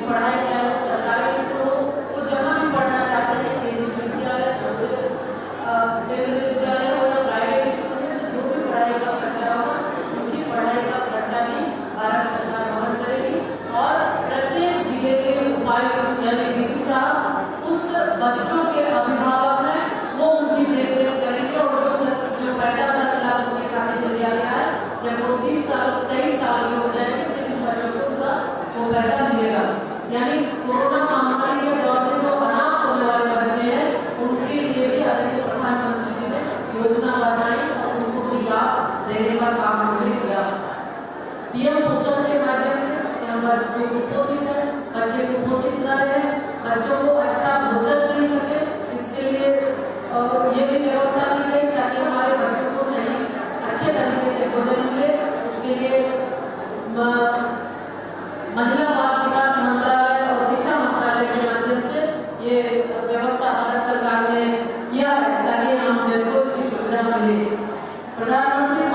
पढ़ाई चाहे वो सरकारी स्कूल हो, वो जहाँ भी पढ़ना चाहते हैं, केंद्रीय विद्यालय हो या प्राइवेट स्कूल में, तो जो भी पढ़ाई का खर्चा होगा उनकी पढ़ाई का खर्चा भी भारत सरकार वहन करेगी। और प्रत्येक जिले के उपायुक्त यानी डीसी साहब उस बच्चों के अभिभावक हैं वो उनकी देखरेख करेंगे, और जो पैसा 10 लाख रुपए का दिया गया है, जब वो 23 साल के हो जाएंगे तो इन बच्चों को पूरा वो पैसा मिलेगा। यानी कोरोना महामारी के दौर में जो अनाथ होने वाले बच्चे हैं उनके लिए भी आदरणीय प्रधानमंत्री जी ने योजना बनाई और उनको भी लाभ देने का काम उन्होंने किया। पीएम पोषण के माध्यम से जो कुपोषित है बच्चे कुपोषित न रहे, बच्चों को अच्छा भोजन मिल सके, इसके लिए ये भी व्यवस्था की गई ताकि हमारे बच्चों को सही अच्छे तरीके से भोजन मिले। उसके लिए महिला बाल विकास मंत्रालय और शिक्षा मंत्रालय के माध्यम से ये व्यवस्था भारत सरकार ने किया है ताकि हम जन को इसकी सुविधा मिले। प्रधानमंत्री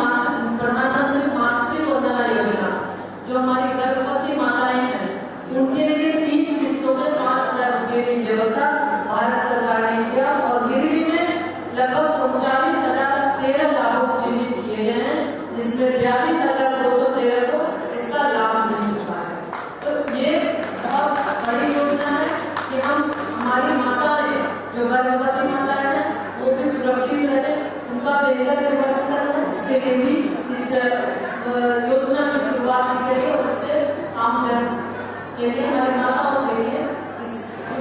मातृ वंदना योजना जो हमारी गर्भवती माताएं हैं उनके लिए 3 किस्तों में 5,000 रुपये की व्यवस्था भारत सरकार ने किया, और गिरिडीह में लगभग 39,013 लाभुक चिन्हित किए गए हैं, जिसमें 42,213 को इसका लाभ मिल चुका है। तो ये बहुत बड़ी योजना है कि हम हमारी माताएं जो गर्भवती माताएं हैं वो भी सुरक्षित रहे, उनका बेहतर व्यवस्था है। इसके लिए भी इस योजना की शुरुआत की गई है और इससे आम जन के लिए हमारी माताओं के लिए इस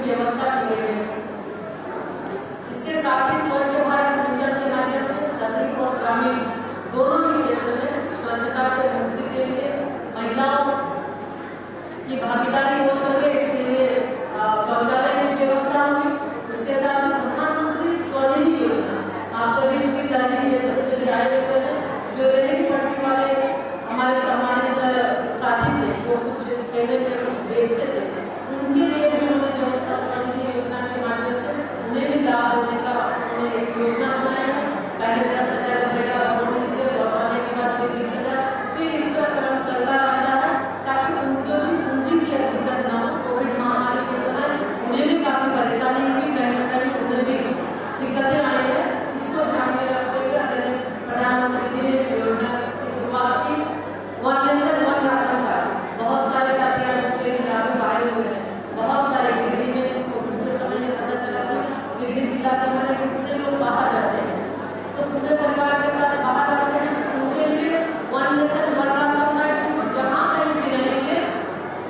व्यवस्था की गई है। इसके साथ ही स्वच्छ भारत मिशन के माध्यम से शहरी और ग्रामीण दोनों ही क्षेत्र में स्वच्छता से मुक्ति के लिए महिलाओं की भागीदारी हो सके, इसके लिए शौचालय की व्यवस्था हुई। उसके साथ ही प्रधानमंत्री स्वनिधि योजना आप सभी उसकी शहरी क्षेत्र से आए हुए हैं, जो रेहड़ी पटरी वाले हमारे सम्मानित साथी थे जो कुछ ठेले पे कुछ बेचते थे, उनके लिए भी उन्होंने व्यवस्था स्वनिधि योजना के माध्यम से उन्हें भी लाभ देने का उन्होंने एक योजना बनाया है। पहले 10,000 रुपये का लोन से लौटाने के बाद फिर 20,000, फिर इस तरह क्रम चलता रहता है ताकि उनको भी पूंजी की दिक्कत न हो। कोविड महामारी के समय उन्हें भी काफी परेशानी हुई, कहीं न कहीं उन्हें भी दिक्कतें आई है। इसको ध्यान में रखते हुए प्रधानमंत्री जी ने इस योजना की शुरुआत की। One nation one ration card बहुत सारे साथी आज उसके लाभ आए हुए हैं, बहुत सारे गिरिडीह में कोविड के समय में पता चला कि गिरिडीह जिला के हमारे कितने लोग बाहर रहते हैं, तो पूरे परिवार के साथ बाहर रहते हैं, उनके लिए one nation one ration card को जहाँ कहीं भी रहेंगे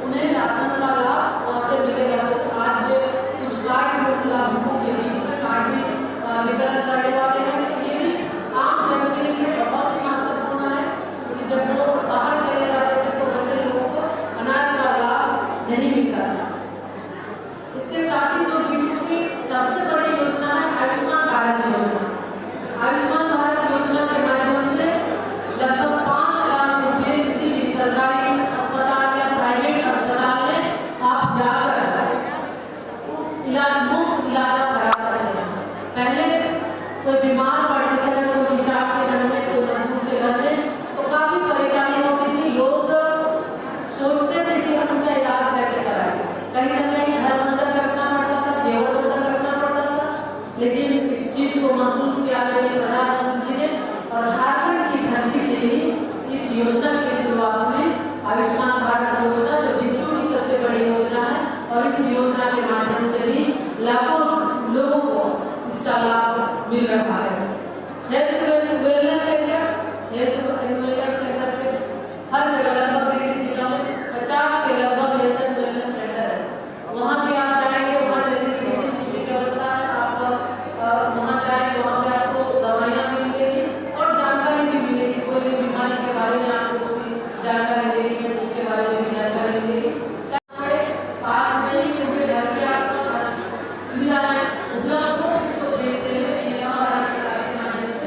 उन्हें राशन का लाभ वहाँ से मिलेगा। तो आज कुछ कार्ड लाभुकों के बीच में कार्ड भी वितरण करने वाले हैं, तो ये भी आम जन के लिए बहुत ही महत्वपूर्ण है क्योंकि जब वो बाहर चले जाते थे तो वैसे लोगों को अनाज का लाभ नहीं मिलता था। इसके साथ ही जो विश्व की सबसे बड़ी योजना है आयुष्मान भारत योजना। आयुष्मान भारत योजना के माध्यम से लगभग 5 लाख रुपये किसी भी सरकारी अस्पताल या प्राइवेट अस्पताल में आप जाकर मुफ्त इलाज करा सकते हैं। पहले कोई बीमार पड़ने के लिए कोई हिसाब के घर में कोई मजदूर के घर में तो काफी परेशानी होती थी, लोग सोचते थे कि हम उनका इलाज कैसे कराएं, कहीं न कहीं घर बंद रखना पड़ता था, जेवर बंद रखना पड़ता था। लेकिन इस चीज को महसूस किया गया प्रधानमंत्री जी ने और झारखंड की धरती से ही इस योजना की शुरुआत में आयुष्मान भारत योजना जो विश्व की सबसे बड़ी योजना है, और इस योजना के माध्यम से भी लाखों लोगों को इसका लाभ मिल रहा है। हेल्थ वेलनेस सेंटर के हर जगह लगभग गिरिडीह जिला में 50 के लगभग हेल्थ वेलनेस सेंटर है। वहाँ भी आप जाएंगे, वहाँ टेलीमेडिसिन की व्यवस्था है, आप वहाँ जाएंगे, वहाँ पे आपको दवाइयाँ भी मिलेगी और जानकारी भी मिलेगी। कोई भी बीमारी के बारे में आपको उसकी जानकारी देगी, उसके बारे में भी जानकारी मिलेगी। पास में ही उनके घर के आसपास सुविधाएं उपलब्ध हो, इसको देखते हुए यहाँ भारत सरकार के माध्यम से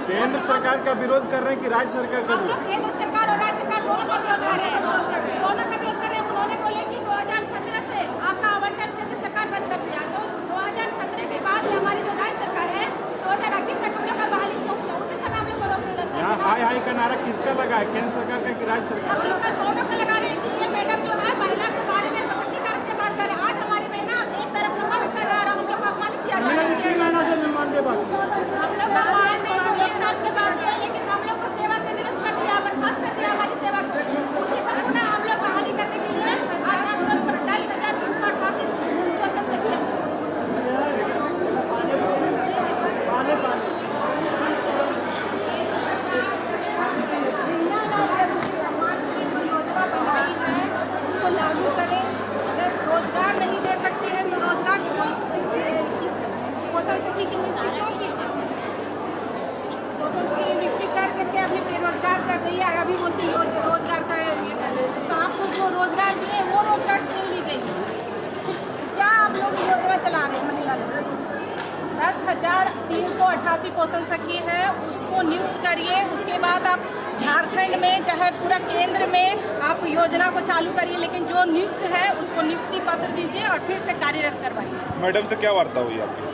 केंद्र सरकार का विरोध कर रहे हैं कि राज्य सरकार का विरोध? केंद्र सरकार और राज्य सरकार दोनों का विरोध कर रहे हैं। दोनों का विरोध कर रहे हैं। उन्होंने बोले कि 2017 से आपका आवंटन केंद्र सरकार बंद कर दिया, तो 2017 के बाद हमारी जो राज्य सरकार है 2021 तक नारा किसका लगा है, केंद्र सरकार का कि राज्य सरकार हम लोग का दोनों का लगा रहे हैं कि ये मैडम जो है महिला के बारे में सशक्तिकरण की बात करे। आज हमारी बहना एक तरफ सम्मानित कर रहा है और हम लोग का अपमानित किया जा रहा है। 3 महीना से नहीं मान रहे बात। हम लोग का मान नहीं तो 1 साल से बात है, लेकिन हम लोग को सेवा से निरस्त कर दिया, बर्खास्त कर दिया हमारी सेवा को। उसी को पुनः हम लोग बहाली करने के लिए आज आंदोलन पर 10,388 पसंद से किया। योजना बनाई है उसको लागू करें। अगर रोजगार नहीं दे सकती है तो रोजगार पोषण शक्ति की नियुक्ति क्यों की? पोषण शक्ति की नियुक्ति कर करके अभी बेरोजगार कर रही है, अभी बोलती है रोजगार का ये कर रही है। तो आपको जो रोजगार दिए वो रोजगार छीन ली गई। क्या आप लोग योजना चला रहे हैं महिला लोग? 10,388 पोषण सखी है, उसको नियुक्त करिए। उसके बाद आप झारखंड में चाहे पूरा केंद्र में आप योजना को चालू करिए, लेकिन जो नियुक्त है उसको नियुक्ति पत्र दीजिए और फिर से कार्यरत करवाइए। मैडम से क्या वार्ता हुई आपकी?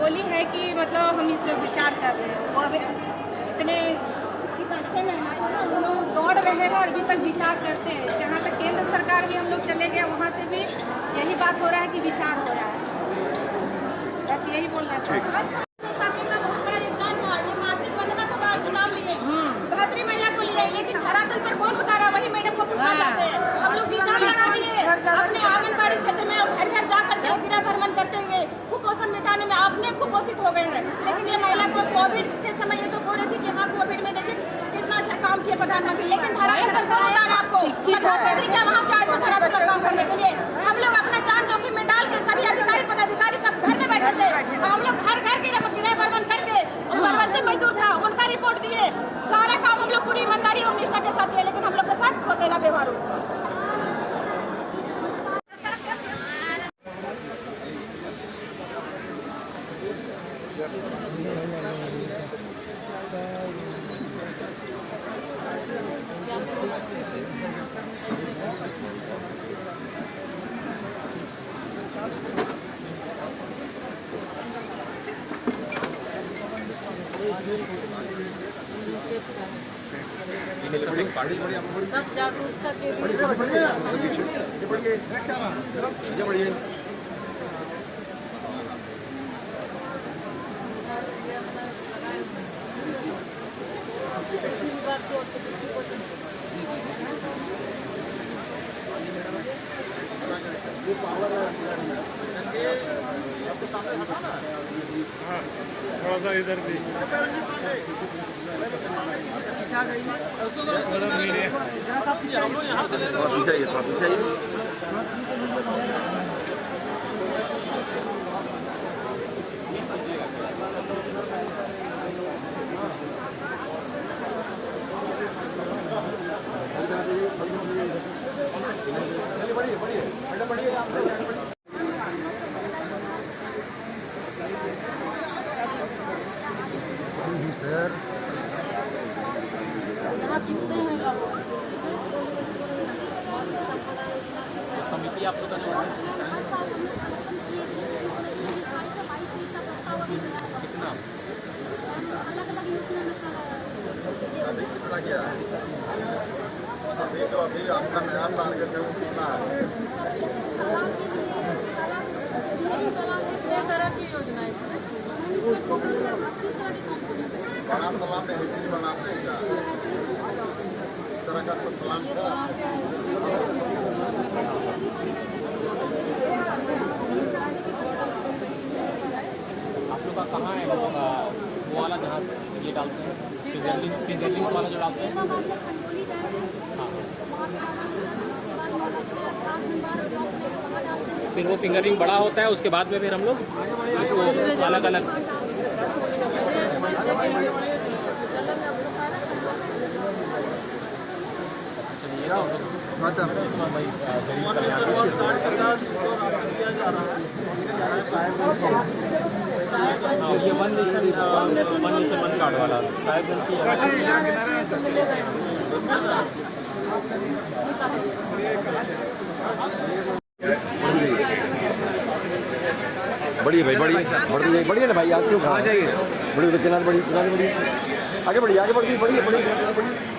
बोली है कि मतलब हम इस पर विचार कर रहे हैं। वो अभी इतने 6 महीना से ना हम लोग दौड़ रहे हैं और अभी तक विचार करते हैं। जहाँ तक केंद्र सरकार भी हम लोग चले गए वहाँ से भी यही बात हो रहा है कि विचार हो रहा है। बस यही बोलना चाहिए। करने का बहुत बड़ा योगदान था। ये मातृ वंदना का नाम लिए, बहत्तरी महिला को लिए, लेकिन धरातल पर कौन उतारा वही मैडम को पूछना चाहते हैं। हम लोग विचार लगा दिए अपने आंगनबाड़ी क्षेत्र में घर घर जा करके गिरा भ्रमण करते हुए कुपोषण मिटाने में अपने कुपोषित हो गए हैं। लेकिन ये महिला को कोविड के समय ये तो बोल रही थी कि हाँ कोविड में देखिए कितना अच्छा काम किया प्रधानमंत्री, लेकिन धरातल पर कौन उतारा आपको? प्रधानमंत्री क्या वहाँ से आए थे धरातल पर काम करने के लिए? हम लोग अपना जान जोखिम में डाल के सभी अधिकारी पदाधिकारी सब घर में बैठे थे। हम लोग घर घर गिरा भ्रमण करके प्रवासी मजदूर था उनका रिपोर्ट दिए। सारा काम हम लोग पूरी ईमानदारी और निष्ठा के साथ किए, लेकिन हम लोग के साथ सौतेला व्यवहार हुआ। सब जागरूकता के लिए किसी भी बात को थोड़ा सा इधर भी यहाँ कितने हैं लोग? समिति आप लोग का जो है कितना अभी आपका नया टारगेट है वो कितना है? कितने तरह की योजना है इसमें? बड़ा तालाब में हेतु बनाते हैं क्या? इस तरह का कुछ प्लान था? आप लोग का कहाँ है वो वाला जहाँ ये डालते हैं फिंगरलिंग्स वाला जो डालते हैं? फिर वो फिंगरिंग बड़ा होता है, उसके बाद में फिर हम लोग उसको अलग अलग ये वन नेशन वन कार्ड वाला शायद तो मिलेगा बढ़िया भाई, बढ़िया ना भाई, आप क्यों कहाँ जाइए? बड़ी किनारे, बड़ी आगे बढ़िए, बढ़िए।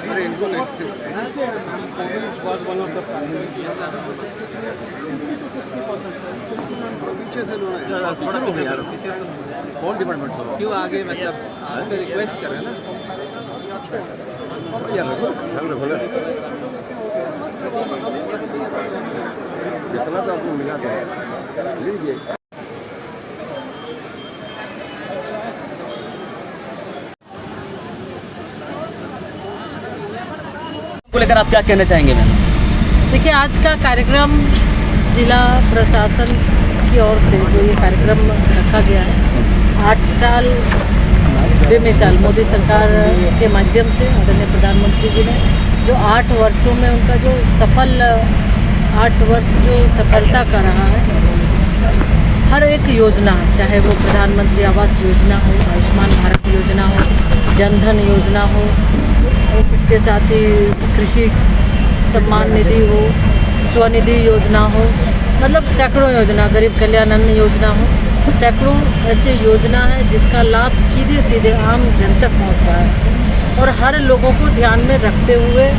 अरे इनको पीछे से लो ना, पीछे हो गए यार, कौन डिपार्टमेंट से क्यों आगे मतलब ऐसे रिक्वेस्ट कर रहे हैं ना। जितना तो आपको मिला था लीजिए। को लेकर आप क्या कहना चाहेंगे मैम? देखिए, आज का कार्यक्रम जिला प्रशासन की ओर से जो ये कार्यक्रम रखा गया है, 8 साल बेमिसाल मोदी सरकार के माध्यम से आदरणीय प्रधानमंत्री जी ने जो 8 वर्षों में उनका जो 8 वर्ष जो सफलता का रहा है, हर एक योजना, चाहे वो प्रधानमंत्री आवास योजना हो, आयुष्मान भारत योजना हो, जनधन योजना हो, इसके साथ ही कृषि सम्मान निधि हो, स्वनिधि योजना हो, मतलब सैकड़ों योजना, गरीब कल्याण अन्न योजना हो, सैकड़ों ऐसे योजना है जिसका लाभ सीधे सीधे आम जन तक पहुँच रहा है और हर लोगों को ध्यान में रखते हुए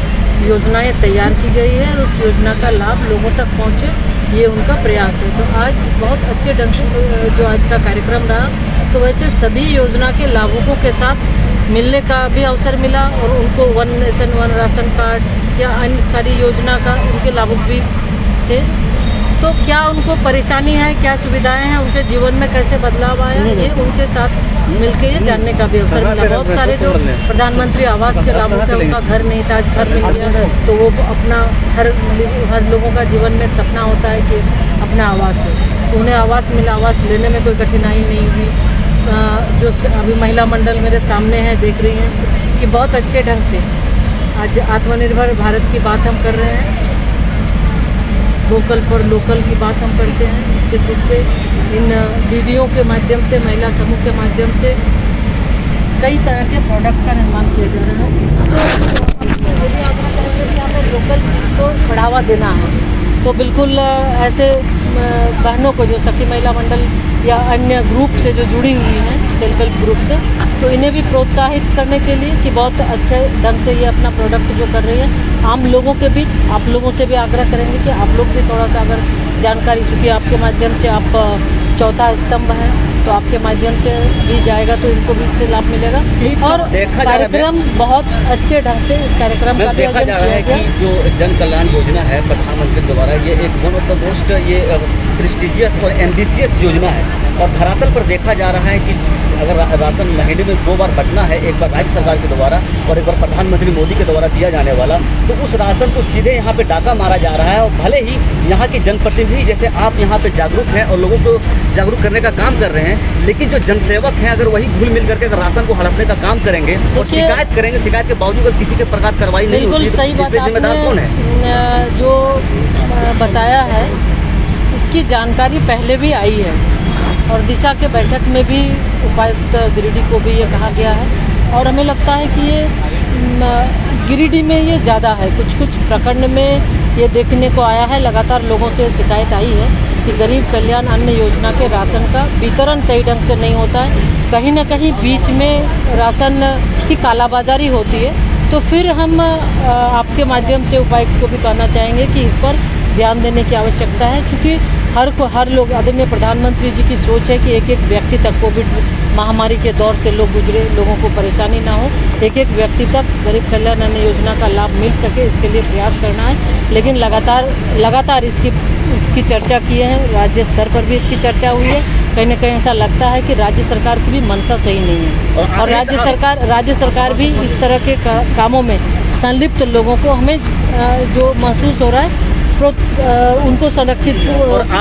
योजनाएं तैयार की गई है और उस योजना का लाभ लोगों तक पहुँचे, ये उनका प्रयास है। तो आज बहुत अच्छे ढंग से जो आज का कार्यक्रम रहा, तो वैसे सभी योजना के लाभुकों के साथ मिलने का भी अवसर मिला और उनको 1 नेशन 1 राशन कार्ड या अन्य सारी योजना का उनके लाभुक भी थे। तो क्या उनको परेशानी है, क्या सुविधाएं हैं, उनके जीवन में कैसे बदलाव आया, ये उनके साथ मिलके ये जानने का भी अवसर मिला। बहुत सारे जो प्रधानमंत्री आवास के लाभुक हैं, उनका घर नहीं था, आज घर मिल गया, तो वो अपना हर लोगों का जीवन में एक सपना होता है कि अपना आवास हो, तो उन्हें आवास मिला, आवास लेने में कोई कठिनाई नहीं हुई। जो अभी महिला मंडल मेरे सामने है, देख रही हैं कि बहुत अच्छे ढंग से आज आत्मनिर्भर भारत की बात हम कर रहे हैं, वोकल फॉर लोकल की बात हम करते हैं। निश्चित रूप से इन दीदियों के माध्यम से, महिला समूह के माध्यम से कई तरह के प्रोडक्ट का निर्माण किया जा रहा है। तो यदि आप करेंगे कि हमें लोकल चीज़ को बढ़ावा देना है, तो बिल्कुल ऐसे बहनों को जो सखी महिला मंडल या अन्य ग्रुप से जो जुड़ी हुई हैं, सेल्फ हेल्प ग्रुप से, तो इन्हें भी प्रोत्साहित करने के लिए कि बहुत अच्छे ढंग से ये अपना प्रोडक्ट जो कर रही है, आम लोगों के बीच आप लोगों से भी आग्रह करेंगे कि आप लोग भी थोड़ा सा अगर जानकारी, चूँकि आपके माध्यम से आप चौथा स्तंभ है, तो आपके माध्यम से भी जाएगा तो इनको भी इससे लाभ मिलेगा। और कार्यक्रम बहुत अच्छे ढंग से इस कार्यक्रम का भी देखा जा रहा है कि जो जन कल्याण योजना है प्रधानमंत्री द्वारा, ये एक वन ऑफ द मोस्ट ये प्रेस्टिजियस और एम्बिशियस योजना है और धरातल पर देखा जा रहा है कि अगर राशन महीने में 2 बार बंटना है, एक बार राज्य सरकार के द्वारा और एक बार प्रधानमंत्री मोदी के द्वारा दिया जाने वाला, तो उस राशन को सीधे यहाँ पे डाका मारा जा रहा है। और भले ही यहाँ के जनप्रतिनिधि जैसे आप यहाँ पे जागरूक हैं और लोगों को जागरूक करने का काम कर रहे हैं, लेकिन जो जनसेवक हैं अगर वही घुल मिल करके अगर राशन को हड़पने का काम करेंगे और शिकायत करेंगे, शिकायत के बावजूद अगर किसी के प्रकार कार्रवाई नहीं होती, सही बात जिम्मेदार कौन है? जो बताया है इसकी जानकारी पहले भी आई है और दिशा के बैठक में भी उपायुक्त गिरिडीह को भी ये कहा गया है और हमें लगता है कि ये गिरिडीह में ये ज़्यादा है। कुछ प्रखंड में ये देखने को आया है, लगातार लोगों से शिकायत आई है कि गरीब कल्याण अन्न योजना के राशन का वितरण सही ढंग से नहीं होता है, कहीं ना कहीं बीच में राशन की कालाबाजारी होती है। तो फिर हम आपके माध्यम से उपायुक्त को भी कहना चाहेंगे कि इस पर ध्यान देने की आवश्यकता है, क्योंकि हर लोग, आदरणीय प्रधानमंत्री जी की सोच है कि एक एक व्यक्ति तक, कोविड महामारी के दौर से लोग गुजरे, लोगों को परेशानी ना हो, एक एक व्यक्ति तक गरीब कल्याण अन्न योजना का लाभ मिल सके, इसके लिए प्रयास करना है। लेकिन लगातार इसकी चर्चा किए हैं, राज्य स्तर पर भी इसकी चर्चा हुई है। कहीं ना कहीं ऐसा लगता है कि राज्य सरकार की भी मंशा सही नहीं है और राज्य सरकार भी इस तरह के कामों में संलिप्त लोगों को, हमें जो महसूस हो रहा है, उनको संरक्षित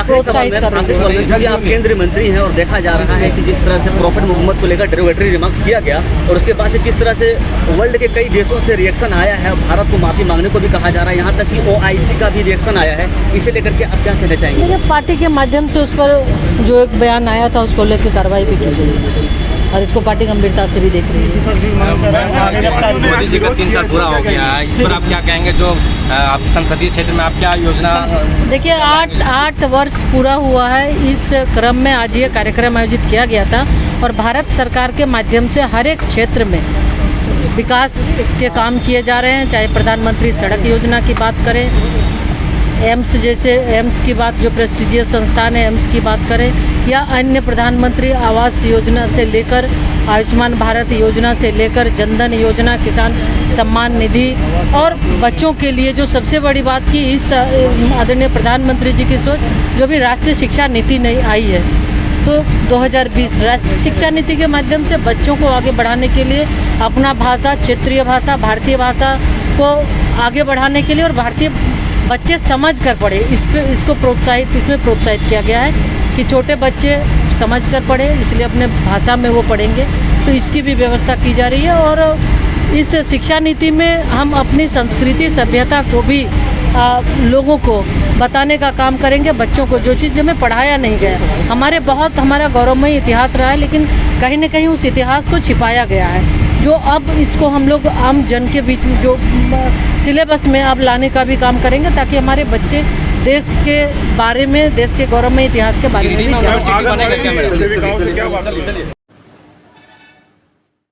प्रोत्साहित कर रहे हैं। आप केंद्रीय मंत्री हैं और देखा जा रहा है कि जिस तरह से प्रॉफिट मोहम्मद को लेकर डेरोगेटरी रिमार्क्स किया गया और उसके बाद से किस तरह से वर्ल्ड के कई देशों से रिएक्शन आया है, भारत को माफ़ी मांगने को भी कहा जा रहा है, यहाँ तक कि OIC का भी रिएक्शन आया है, इसे लेकर के आप क्या कहना चाहेंगे? पार्टी के माध्यम से उस पर जो एक बयान आया था उसको लेकर कार्रवाई भी की गई। और इसको पार्टी गंभीरता से भी देख रही है। मोदी जी का 3 साल पूरा हो गया है, इस पर आप क्या कहेंगे? जो आप संसदीय क्षेत्र में आप क्या योजना? देखिए 8 वर्ष पूरा हुआ है। इस क्रम में आज ये कार्यक्रम आयोजित किया गया था और भारत सरकार के माध्यम से हर एक क्षेत्र में विकास के काम किए जा रहे हैं। चाहे प्रधानमंत्री सड़क योजना की बात करें, एम्स जैसे एम्स की बात, जो प्रेस्टिजियस संस्थान है एम्स की बात करें, या अन्य प्रधानमंत्री आवास योजना से लेकर आयुष्मान भारत योजना से लेकर जनधन योजना, किसान सम्मान निधि, और बच्चों के लिए जो सबसे बड़ी बात की इस आदरणीय प्रधानमंत्री जी की सोच, जो भी राष्ट्रीय शिक्षा नीति नहीं आई है, तो 2020 राष्ट्रीय शिक्षा नीति के माध्यम से बच्चों को आगे बढ़ाने के लिए अपना भाषा, क्षेत्रीय भाषा, भारतीय भाषा को आगे बढ़ाने के लिए और भारतीय बच्चे समझ कर पढ़े, इसमें प्रोत्साहित किया गया है कि छोटे बच्चे समझ कर पढ़े, इसलिए अपने भाषा में वो पढ़ेंगे। तो इसकी भी व्यवस्था की जा रही है और इस शिक्षा नीति में हम अपनी संस्कृति सभ्यता को भी लोगों को बताने का काम करेंगे। बच्चों को जो चीज़ हमें पढ़ाया नहीं गया, हमारा गौरवमय इतिहास रहा है, लेकिन कहीं न कहीं उस इतिहास को छिपाया गया है, जो अब इसको हम लोग आम जन के बीच में जो सिलेबस में अब लाने का भी काम करेंगे, ताकि हमारे बच्चे देश के बारे में, देश के गौरवमय इतिहास के बारे में भी जानें।